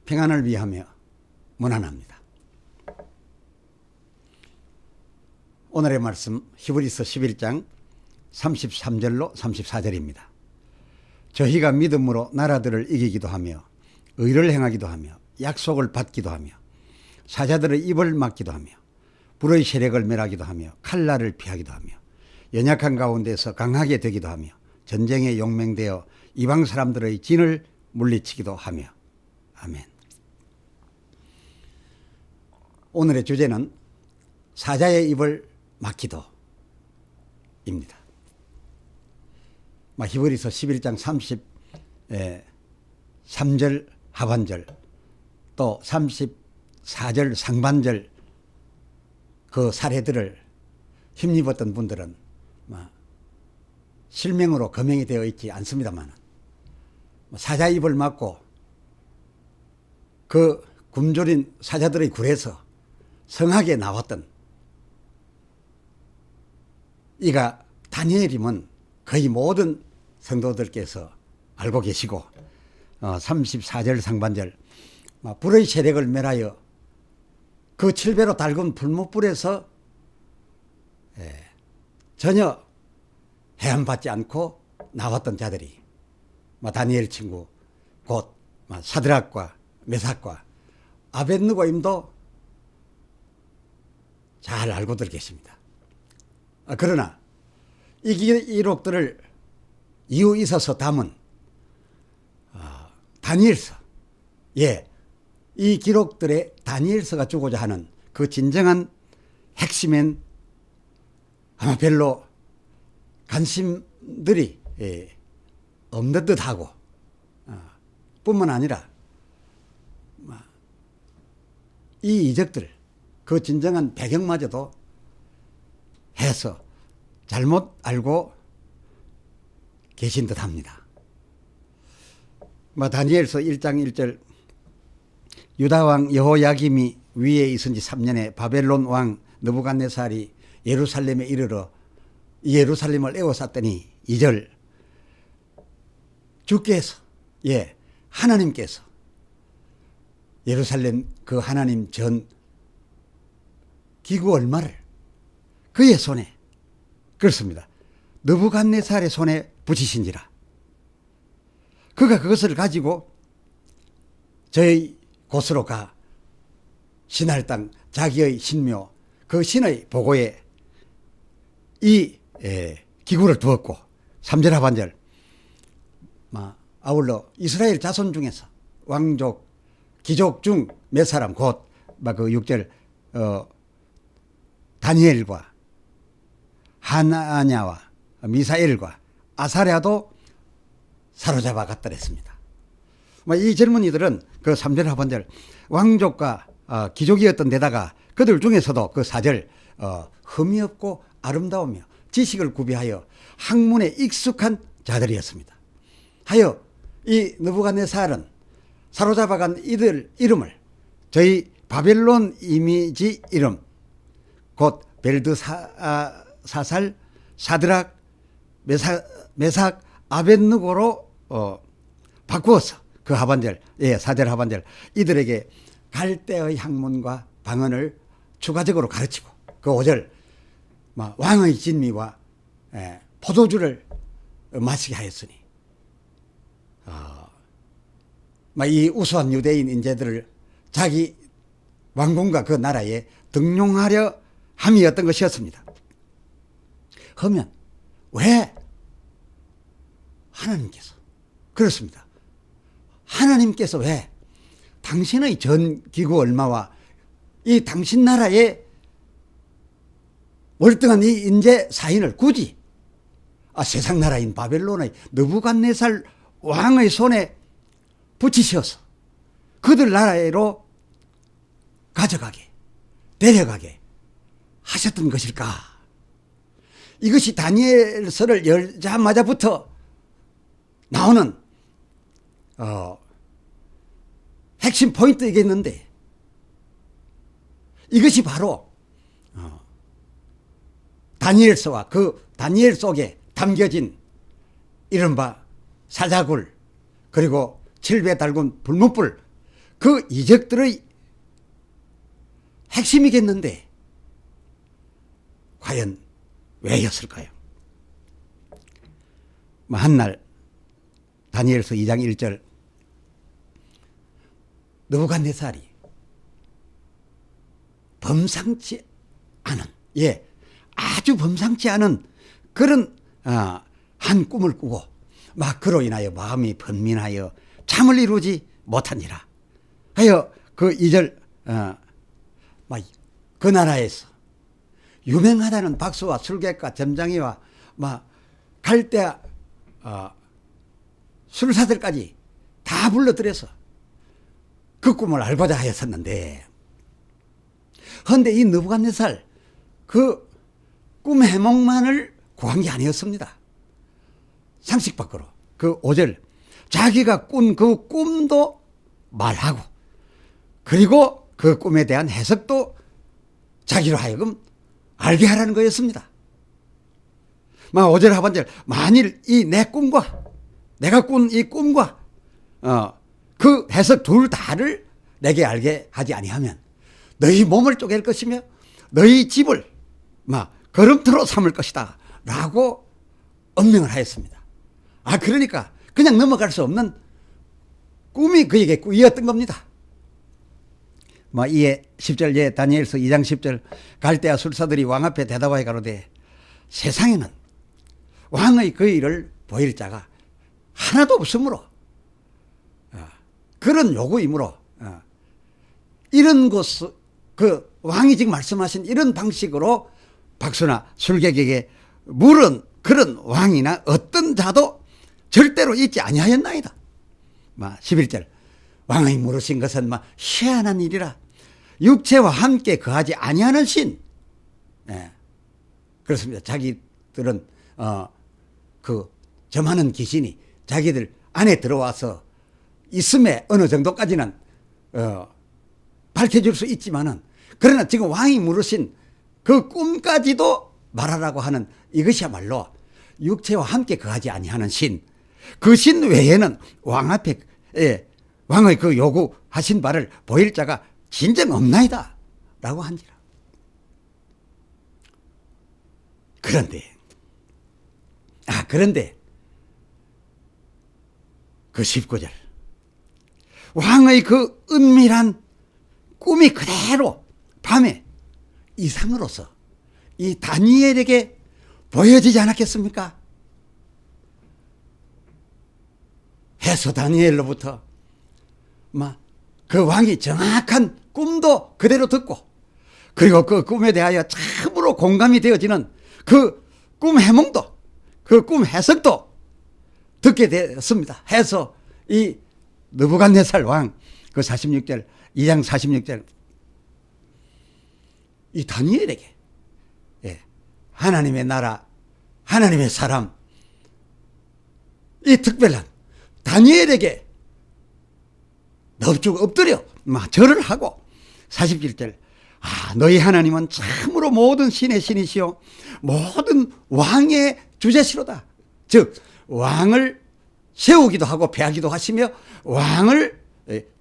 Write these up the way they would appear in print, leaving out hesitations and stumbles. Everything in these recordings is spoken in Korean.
평안을 위하며 문안합니다. 오늘의 말씀 히브리서 11장 33절로 34절입니다. 저희가 믿음으로 나라들을 이기기도 하며 의를 행하기도 하며 약속을 받기도 하며 사자들의 입을 막기도 하며 불의 세력을 멸하기도 하며 칼날을 피하기도 하며 연약한 가운데서 강하게 되기도 하며 전쟁에 용맹되어 이방 사람들의 진을 물리치기도 하며. 아멘. 오늘의 주제는 사자의 입을 막기도입니다. 히브리서 11장 33절 하반절 또 34절 상반절 그 사례들을 힘입었던 분들은 실명으로 거명이 되어 있지 않습니다만 사자 입을 막고 그 굶주린 사자들의 굴에서 성하게 나왔던 이가 다니엘임은 거의 모든 성도들께서 알고 계시고 34절 상반절 불의 세력을 멸하여 그 7배로 달군 불못불에서 전혀 해함받지 않고 나왔던 자들이 다니엘 친구 곧 사드락과 메삭과 아벳느고임도 잘 알고들 계십니다. 그러나 이 기록들을 이유 있어서 담은 다니엘서, 이 기록들의 다니엘서가 주고자 하는 그 진정한 핵심엔 아마 별로 관심들이 없는 듯하고 뿐만 아니라 이 이적들 그 진정한 배경마저도 해서 잘못 알고 계신 듯합니다. 다니엘서 1장 1절 유다왕 여호야김이 위에 있은 지 3년에 바벨론 왕 느부갓네살이 예루살렘에 이르러 예루살렘을 에워쌌더니 2절 주께서 하나님께서 예루살렘 그 하나님 전 기구 얼마를 그의 손에 그렇습니다. 느부갓네살의 손에 붙이신지라. 그가 그것을 가지고 저희 곳으로 가 신할 땅 자기의 신묘 그 신의 보고에 이 기구를 두었고 3절 하반절 아울러 이스라엘 자손 중에서 왕족 귀족 중 몇 사람 곧 그 6절 다니엘과 하나냐와 미사엘과 아사랴도 사로잡아 갔더랬습니다. 이 젊은이들은 그 3절 하반절 왕족과 귀족이었던 데다가 그들 중에서도 그 4절 흠이 없고 아름다우며 지식을 구비하여 학문에 익숙한 자들이었습니다. 하여 이 느부갓네살은 사로잡아간 이들 이름을 저희 바벨론 이미지 이름 곧 벨드사살 사드락 메삭 아벳느고로 바꾸어서 그 하반절 4절 하반절 이들에게 갈대의 학문과 방언을 추가적으로 가르치고 그 5절 왕의 진미와 포도주를 마시게 하였으니 이 우수한 유대인 인재들을 자기 왕궁과 그 나라에 등용하려 함이었던 것이었습니다. 그러면 왜 하나님께서 그렇습니다. 하나님께서 왜 당신의 전 기구 얼마와 이 당신 나라의 월등한 이 인재 사인을 굳이 세상 나라인 바벨론의 느부갓네살 왕의 손에 붙이셔서 그들 나라로 가져가게 데려가게 하셨던 것일까? 이것이 다니엘서를 열자마자부터 나오는 핵심 포인트이겠는데 이것이 바로 다니엘서와 그 다니엘 속에 담겨진 이른바 사자굴 그리고 7배 달군 불문불 그 이적들의 핵심이겠는데 과연 왜였을까요? 한날 다니엘서 2장 1절 느부갓네살이 범상치 않은, 아주 범상치 않은 그런 한 꿈을 꾸고 막 그로 인하여 마음이 번민하여 잠을 이루지 못하니라 하여 그 2절 그 나라에서 유명하다는 박수와 술객과 점장이와 갈대아 술사들까지 다 불러들여서 그 꿈을 알고자 하였었는데, 그런데 이 느부갓네살 그 꿈 해몽만을 구한 게 아니었습니다. 상식 밖으로 그 5절 자기가 꾼 그 꿈도 말하고, 그리고 그 꿈에 대한 해석도 자기로 하여금 알게 하라는 거였습니다. 5절 하반절 만일 이 내 꿈과 내가 꾼 이 꿈과 그 해석 둘 다를 내게 알게 하지 아니하면 너희 몸을 쪼갤 것이며 너희 집을 걸음터로 삼을 것이다 라고 언명을 하였습니다. 그러니까 그냥 넘어갈 수 없는 꿈이 그에게 꾸이었던 겁니다. 이에 10절 다니엘서 2장 10절 갈대아 술사들이 왕 앞에 대답하여 가로되 세상에는 왕의 그 일을 보일 자가 하나도 없으므로 그런 요구이므로 이런 것을 그 왕이 지금 말씀하신 이런 방식으로 박수나 술객에게 물은 그런 왕이나 어떤 자도 절대로 있지 아니하였나이다. 11절 왕의 물으신 것은 희한한 일이라 육체와 함께 거하지 아니하는 신. 그렇습니다. 자기들은 그 점하는 귀신이 자기들 안에 들어와서 있음에 어느 정도까지는 밝혀줄 수 있지만은, 그러나 지금 왕이 물으신 그 꿈까지도 말하라고 하는 이것이야말로 육체와 함께 거하지 아니하는 신, 그 신 외에는 왕 앞에 왕의 그 요구하신 바를 보일 자가 진정 없나이다 라고 한지라. 그런데 그 19절 왕의 그 은밀한 꿈이 그대로 밤에 이상으로서 이 다니엘에게 보여지지 않았겠습니까? 해서 다니엘로부터 그 왕이 정확한 꿈도 그대로 듣고, 그리고 그 꿈에 대하여 참으로 공감이 되어지는 그 꿈 해몽도, 그 꿈 해석도 듣게 되었습니다. 해서 이 느부갓네살 왕 그 46절 2장 46절 이 다니엘에게 하나님의 나라, 하나님의 사람, 이 특별한 다니엘에게 넙죽 엎드려 절을 하고 47절 너희 하나님은 참으로 모든 신의 신이시요 모든 왕의 주제시로다. 즉 왕을 세우기도 하고 폐하기도 하시며 왕을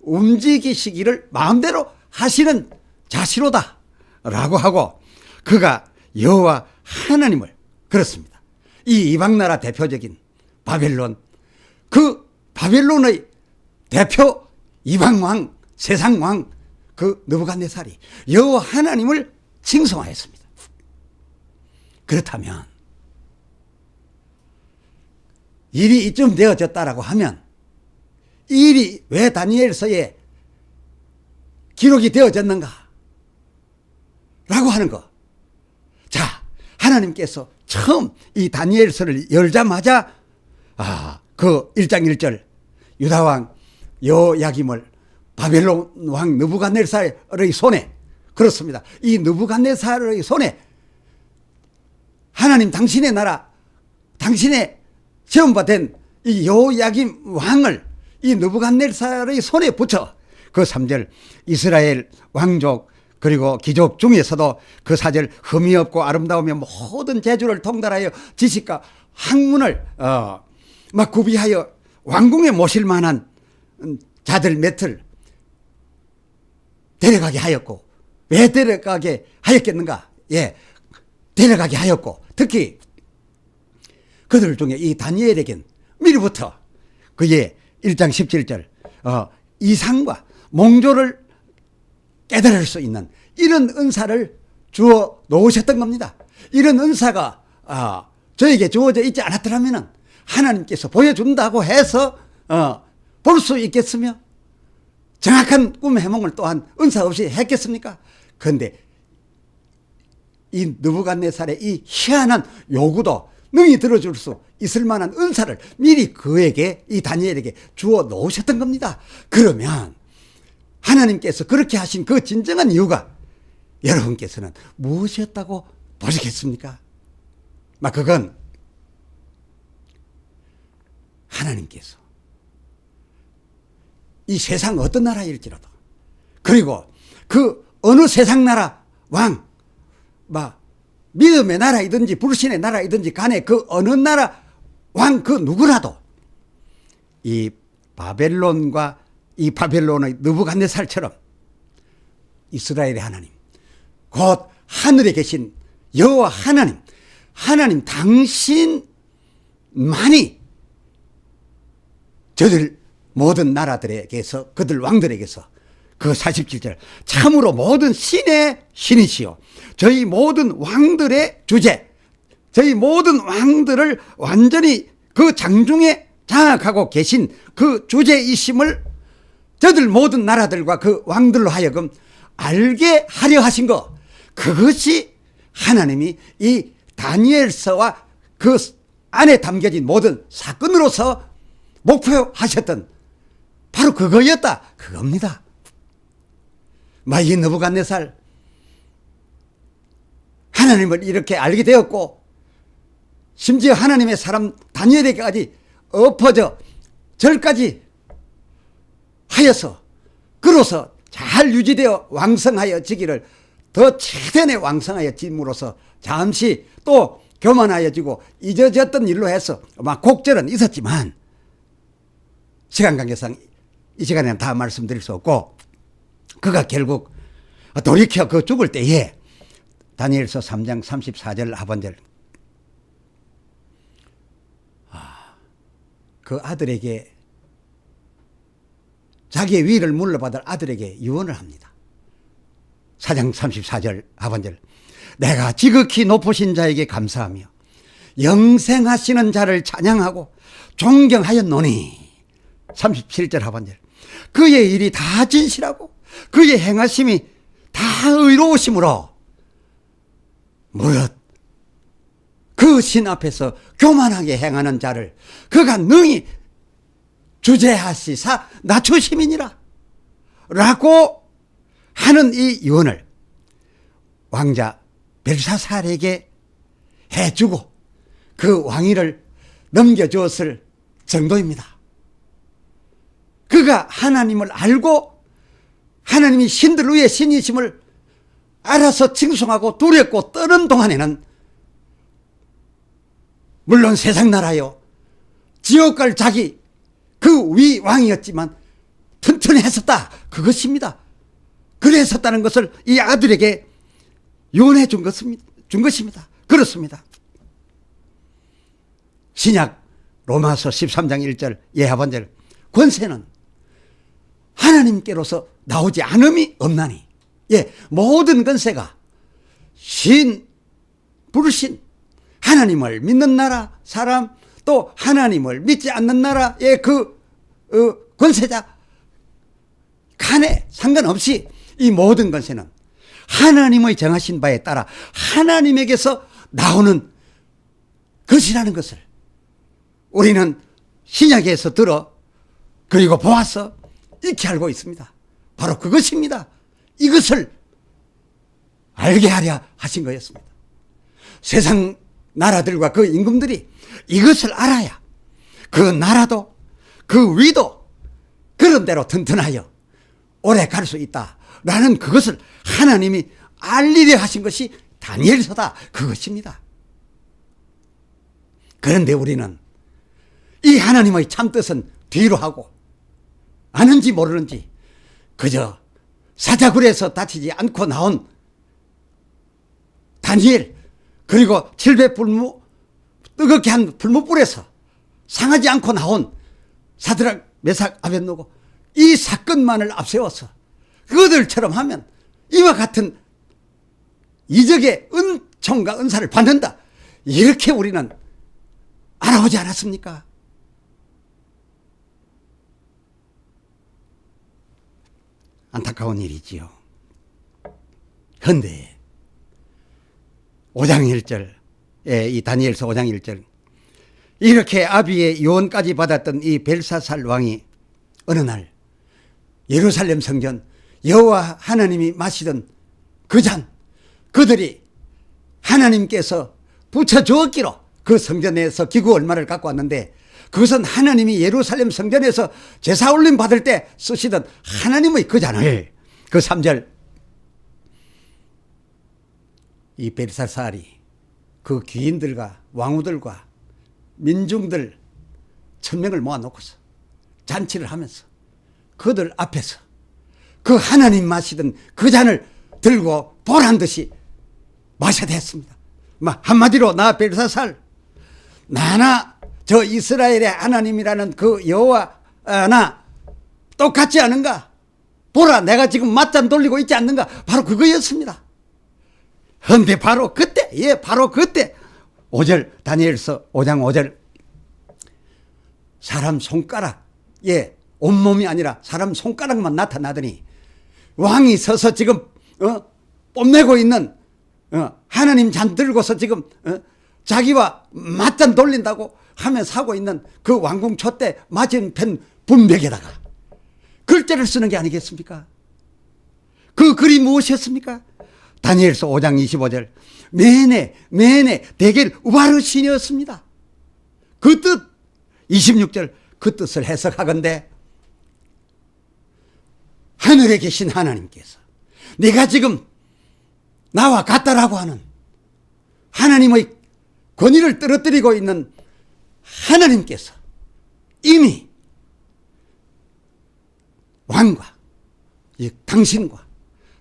움직이시기를 마음대로 하시는 자시로다 라고 하고, 그가 여호와 하나님을, 그렇습니다, 이 이방나라 대표적인 바벨론, 그 바벨론의 대표 이방왕, 세상왕 그 느부갓네살이 여호와 하나님을 칭송하였습니다. 그렇다면 일이 이쯤 되어졌다라고 하면 이 일이 왜 다니엘서에 기록이 되어졌는가 라고 하는 거. 자, 하나님께서 처음 이 다니엘서를 열자마자 그 1장 1절 유다왕 여호야김을 바벨론 왕 느부갓네살의 손에, 그렇습니다, 이 느부갓네살의 손에 하나님 당신의 나라, 당신의 세움받은 이 여호야김 왕을 이 느부갓네살의 손에 붙여 그 3절 이스라엘 왕족 그리고 귀족 중에서도 그 4절 흠이 없고 아름다우며 모든 재주를 통달하여 지식과 학문을 막 구비하여 왕궁에 모실 만한 자들 몇을 데려가게 하였고, 왜 데려가게 하였겠는가? 예, 데려가게 하였고, 특히 그들 중에 이 다니엘에겐 미리부터 그의 1장 17절 이상과 몽조를 깨달을 수 있는 이런 은사를 주어 놓으셨던 겁니다. 이런 은사가 저에게 주어져 있지 않았더라면 하나님께서 보여준다고 해서 볼 수 있겠으며 정확한 꿈 해몽을 또한 은사 없이 했겠습니까? 그런데 이 느부갓네살의 이 희한한 요구도 능히 들어줄 수 있을 만한 은사를 미리 그에게, 이 다니엘에게 주어 놓으셨던 겁니다. 그러면 하나님께서 그렇게 하신 그 진정한 이유가 여러분께서는 무엇이었다고 보시겠습니까? 그건 하나님께서 이 세상 어떤 나라일지라도, 그리고 그 어느 세상 나라 왕, 믿음의 나라이든지 불신의 나라이든지 간에 그 어느 나라 왕 그 누구라도 이 바벨론과 이 바벨론의 느부갓네살처럼 이스라엘의 하나님, 곧 하늘에 계신 여호와 하나님 당신만이 저들 모든 나라들에게서, 그들 왕들에게서 그 47절 참으로 모든 신의 신이시요 저희 모든 왕들의 주제, 저희 모든 왕들을 완전히 그 장중에 장악하고 계신 그 주제이심을 저들 모든 나라들과 그 왕들로 하여금 알게 하려 하신 것, 그것이 하나님이 이 다니엘서와 그 안에 담겨진 모든 사건으로서 목표하셨던 바로 그거였다, 그겁니다. 이 느부갓네살 하나님을 이렇게 알게 되었고, 심지어 하나님의 사람 다니엘에게까지 엎어져 절까지 하여서 그로서 잘 유지되어 왕성하여지기를, 더 최대한의 왕성하여짐으로써 잠시 또 교만하여지고 잊어졌던 일로 해서 곡절은 있었지만 시간 관계상 이 시간에는 다 말씀드릴 수 없고, 그가 결국 돌이켜 그 죽을 때에 다니엘서 3장 34절 하반절 그 아들에게, 자기의 위를 물러받을 아들에게 유언을 합니다. 4장 34절 하반절 내가 지극히 높으신 자에게 감사하며 영생하시는 자를 찬양하고 존경하였노니, 37절 하반절 그의 일이 다 진실하고 그의 행하심이 다 의로우심으로 무릇 그 신 앞에서 교만하게 행하는 자를 그가 능히 주제하시사 낮추심이니라 라고 하는 이 유언을 왕자 벨사살에게 해주고 그 왕위를 넘겨주었을 정도입니다. 그가 하나님을 알고 하나님이 신들 위에 신이심을 알아서 칭송하고 두렵고 떠는 동안에는 물론 세상 나라요, 지옥 갈 자기 그 위 왕이었지만 튼튼했었다, 그것입니다. 그랬었다는 것을 이 아들에게 유언해 준 것입니다. 그렇습니다. 신약 로마서 13장 1절 예하반절 권세는 하나님께로서 나오지 않음이 없나니, 모든 권세가 신, 불신, 하나님을 믿는 나라 사람, 또 하나님을 믿지 않는 나라의 그 권세자 간에 상관없이 이 모든 권세는 하나님의 정하신 바에 따라 하나님에게서 나오는 것이라는 것을 우리는 신약에서 들어 그리고 보아서 익히 알고 있습니다. 바로 그것입니다. 이것을 알게 하려 하신 거였습니다. 세상 나라들과 그 임금들이 이것을 알아야 그 나라도 그 위도 그런 대로 튼튼하여 오래 갈 수 있다라는 그것을 하나님이 알리려 하신 것이 다니엘서다, 그것입니다. 그런데 우리는 이 하나님의 참뜻은 뒤로 하고 아는지 모르는지 그저 사자굴에서 다치지 않고 나온 다니엘, 그리고 700불무 뜨겁게 한 불무불에서 상하지 않고 나온 사드락, 메삭, 아벳노고, 이 사건만을 앞세워서 그들처럼 하면 이와 같은 이적의 은총과 은사를 받는다, 이렇게 우리는 알아오지 않았습니까? 안타까운 일이지요. 그런데 5장 1절에 이 다니엘서 5장 1절, 이렇게 아비의 유언까지 받았던 이 벨사살 왕이 어느 날 예루살렘 성전, 여호와 하나님이 마시던 그 잔, 그들이 하나님께서 붙여주었기로 그 성전에서 기구 얼마를 갖고 왔는데, 그것은 하나님이 예루살렘 성전에서 제사 올림 받을 때 쓰시던 하나님의 그 잔을, 그 3절, 이 벨사살이 그 귀인들과 왕후들과 민중들 1000명을 모아놓고서 잔치를 하면서 그들 앞에서 그 하나님 마시던 그 잔을 들고 보란듯이 마셔야 됐습니다. 한마디로 나 벨사살, 나나 저 이스라엘의 하나님이라는 그 여호와 나 똑같지 않은가? 보라, 내가 지금 맞잔 돌리고 있지 않는가? 바로 그거였습니다. 그런데 바로 그때, 바로 그때 5절, 다니엘서 5장 5절, 사람 손가락, 온몸이 아니라 사람 손가락만 나타나더니 왕이 서서 지금 뽐내고 있는 하나님 잔 들고서 지금 자기와 맞잔 돌린다고 하며 사고 있는 그 왕궁 촛대 맞은편 분벽에다가 글자를 쓰는 게 아니겠습니까? 그 글이 무엇이었습니까? 다니엘서 5장 25절, 메네 데겔 우바르신이었습니다. 그 뜻, 26절, 그 뜻을 해석하건대 하늘에 계신 하나님께서 네가 지금 나와 같다라고 하는 하나님의 권위를 떨어뜨리고 있는 하나님께서 이미 왕과 당신과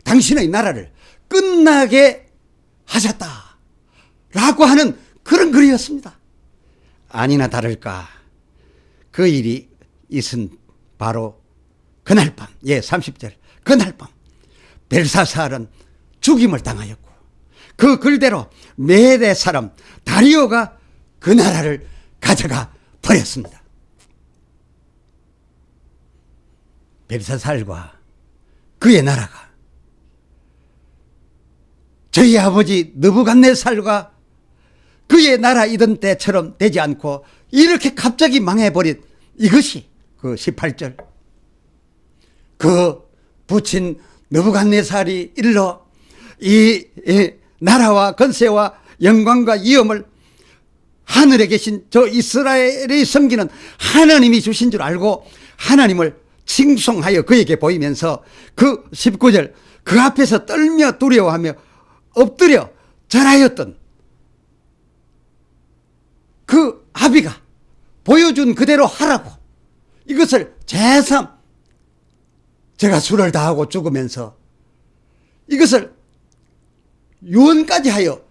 당신의 나라를 끝나게 하셨다라고 하는 그런 글이었습니다. 아니나 다를까 그 일이 있은 바로 그날 밤, 30절, 그날 밤 벨사살은 죽임을 당하였고 그 글대로 메대 사람 다리오가 그 나라를 가져가 버렸습니다. 벨사살과 그의 나라가 저희 아버지 느부갓네살과 그의 나라이던 때처럼 되지 않고 이렇게 갑자기 망해버린 이것이 그 18절, 그 부친 느부갓네살이 일러 이 나라와 건세와 영광과 위엄을 하늘에 계신 저 이스라엘의 섬기는 하나님이 주신 줄 알고 하나님을 칭송하여 그에게 보이면서 그 19절, 그 앞에서 떨며 두려워하며 엎드려 절하였던 그 아비가 보여준 그대로 하라고, 이것을 제3 제가 수를 다하고 죽으면서 이것을 유언까지 하여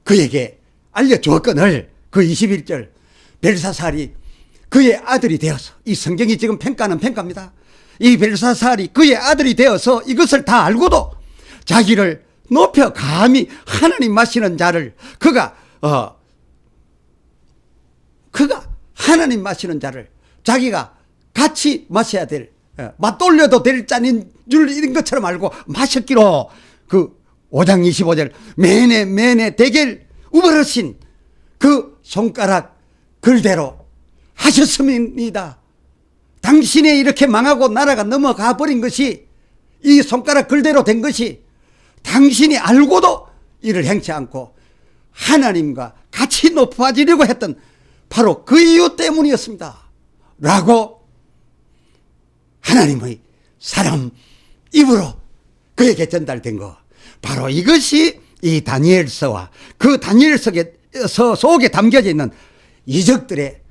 그에게 알려주었거늘, 그 21절, 벨사살이 그의 아들이 되어서, 이 성경이 지금 평가는 평가입니다. 이 벨사살이 그의 아들이 되어서 이것을 다 알고도 자기를 높여 감히 하나님 마시는 자를 그가 하나님 마시는 자를 자기가 같이 마셔야 될, 맛돌려도 될 잔인 줄 이런 것처럼 알고 마셨기로 그 5장 25절 메네 데겔 우버러신 그 손가락 글대로 하셨습니다. 당신이 이렇게 망하고 나라가 넘어가 버린 것이, 이 손가락 글대로 된 것이 당신이 알고도 이를 행치 않고 하나님과 같이 높아지려고 했던 바로 그 이유 때문이었습니다 라고 하나님의 사람 입으로 그에게 전달된 거, 바로 이것이 이 다니엘서와 그 다니엘서 속에 담겨져 있는 이적들의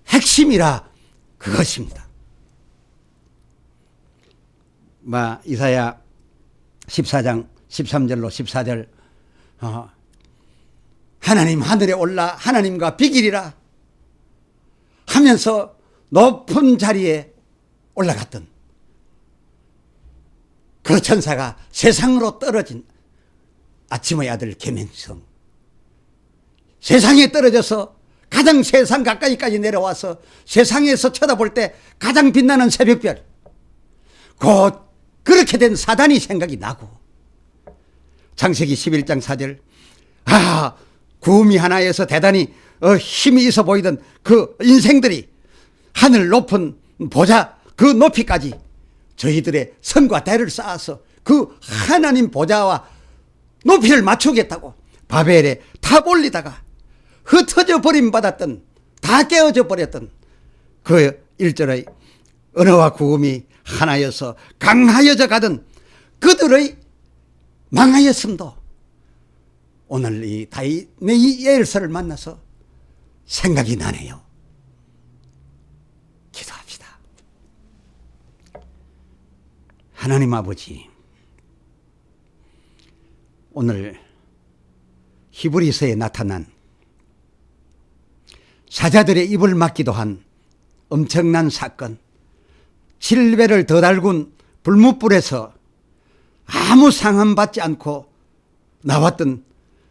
핵심이라 그것입니다. 이사야 14장 13절로 14절 하나님 하늘에 올라 하나님과 비기리라 하면서 높은 자리에 올라갔던 그 천사가 세상으로 떨어진 아침의 아들 계명성, 세상에 떨어져서 가장 세상 가까이까지 내려와서 세상에서 쳐다볼 때 가장 빛나는 새벽별, 곧 그렇게 된 사단이 생각이 나고, 창세기 11장 4절 구음이 하나에서 대단히 힘이 있어 보이던 그 인생들이 하늘 높은 보좌 그 높이까지 저희들의 선과 대를 쌓아서 그 하나님 보좌와 높이를 맞추겠다고 바벨에 탑 올리다가 흩어져 버림받았던, 다 깨어져 버렸던 그 일절의 언어와 구음이 하나여서 강하여져 가던 그들의 망하였음도 오늘 이 다윗의 이 엘사를 만나서 생각이 나네요. 기도합시다. 하나님 아버지, 오늘 히브리서에 나타난 사자들의 입을 막기도 한 엄청난 사건, 7배를 더 달군 불뭇불에서 아무 상함받지 않고 나왔던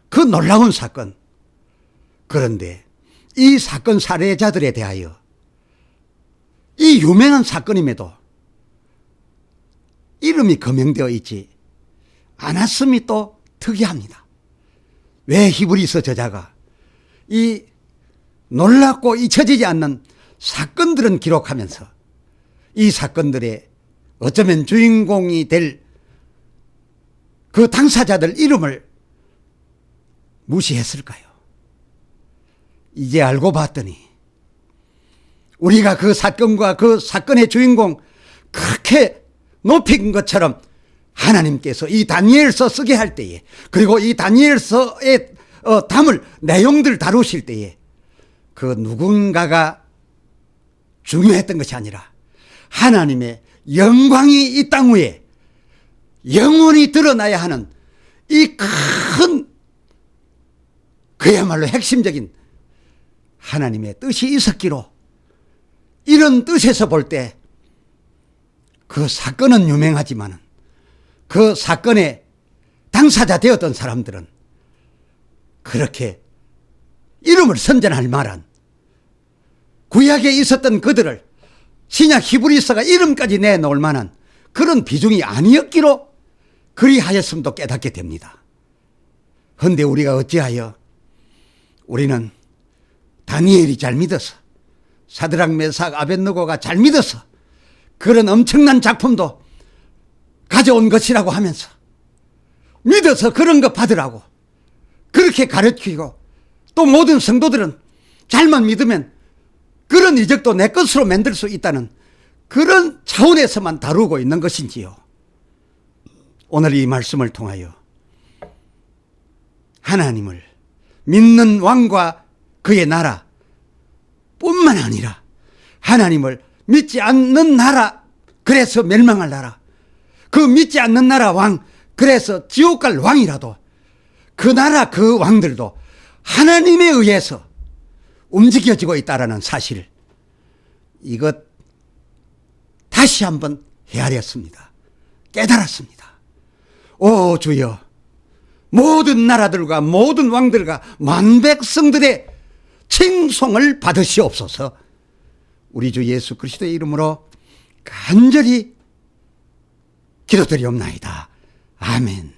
그 놀라운 사건, 그런데 이 사건 살해자들에 대하여 이 유명한 사건임에도 이름이 거명되어 있지 않았음이 또 특이합니다. 왜 히브리서 저자가 이 놀랍고 잊혀지지 않는 사건들은 기록하면서 이 사건들의 어쩌면 주인공이 될 그 당사자들 이름을 무시했을까요? 이제 알고 봤더니 우리가 그 사건과 그 사건의 주인공 그렇게 높인 것처럼 하나님께서 이 다니엘서 쓰게 할 때에, 그리고 이 다니엘서에 담을 내용들 다루실 때에 그 누군가가 중요했던 것이 아니라 하나님의 영광이 이 땅 위에 영원히 드러나야 하는 이 큰 그야말로 핵심적인 하나님의 뜻이 있었기로, 이런 뜻에서 볼 때 그 사건은 유명하지만 그 사건의 당사자 되었던 사람들은 그렇게 이름을 선전할 만한, 구약에 있었던 그들을 신약 히브리서가 이름까지 내놓을 만한 그런 비중이 아니었기로 그리하였음도 깨닫게 됩니다. 그런데 우리가 어찌하여 우리는 다니엘이 잘 믿어서, 사드락 메삭 아벳느고가 잘 믿어서 그런 엄청난 작품도 가져온 것이라고 하면서 믿어서 그런 거 받으라고 그렇게 가르치고, 또 모든 성도들은 잘만 믿으면 그런 이적도 내 것으로 만들 수 있다는 그런 차원에서만 다루고 있는 것인지요. 오늘 이 말씀을 통하여 하나님을 믿는 왕과 그의 나라 뿐만 아니라 하나님을 믿지 않는 나라, 그래서 멸망할 나라, 그 믿지 않는 나라 왕, 그래서 지옥 갈 왕이라도 그 나라 그 왕들도 하나님에 의해서 움직여지고 있다는 사실, 이것 다시 한번 헤아렸습니다. 깨달았습니다. 오 주여, 모든 나라들과 모든 왕들과 만백성들의 칭송을 받으시옵소서. 우리 주 예수 그리스도의 이름으로 간절히 기도드리옵나이다. 아멘.